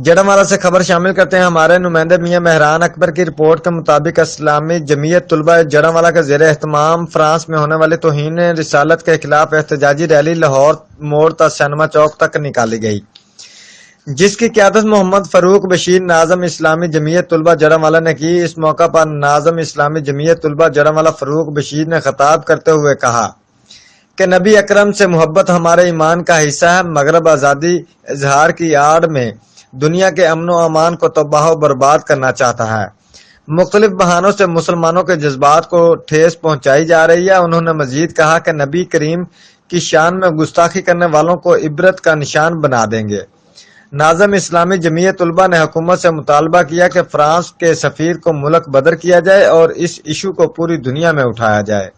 جڑوالا سے خبر شامل کرتے ہیں ہمارے نمائندے میاں مہران اکبر کی رپورٹ کے مطابق اسلامی جمعیت طلبہ جڑوالا کے زیر اہتمام فرانس میں ہونے والی توہین رسالت کے خلاف احتجاجی ریلی لاہور موڑ تا سینما چوک تک نکالی گئی، جس کی قیادت محمد فاروق بشیر ناظم اسلامی جمعیت طلبہ جڑوالا نے کی۔ اس موقع پر ناظم اسلامی جمعیت طلبہ جڑوالا فاروق بشیر نے خطاب کرتے ہوئے کہا کہ نبی اکرم سے محبت ہمارے ایمان کا حصہ ہے، مغرب آزادی اظہار کی آڑ میں دنیا کے امن و امان کو تباہ و برباد کرنا چاہتا ہے، مختلف بہانوں سے مسلمانوں کے جذبات کو ٹھیس پہنچائی جا رہی ہے۔ انہوں نے مزید کہا کہ نبی کریم کی شان میں گستاخی کرنے والوں کو عبرت کا نشان بنا دیں گے۔ ناظم اسلامی جمعیت طلبہ نے حکومت سے مطالبہ کیا کہ فرانس کے سفیر کو ملک بدر کیا جائے اور اس ایشو کو پوری دنیا میں اٹھایا جائے۔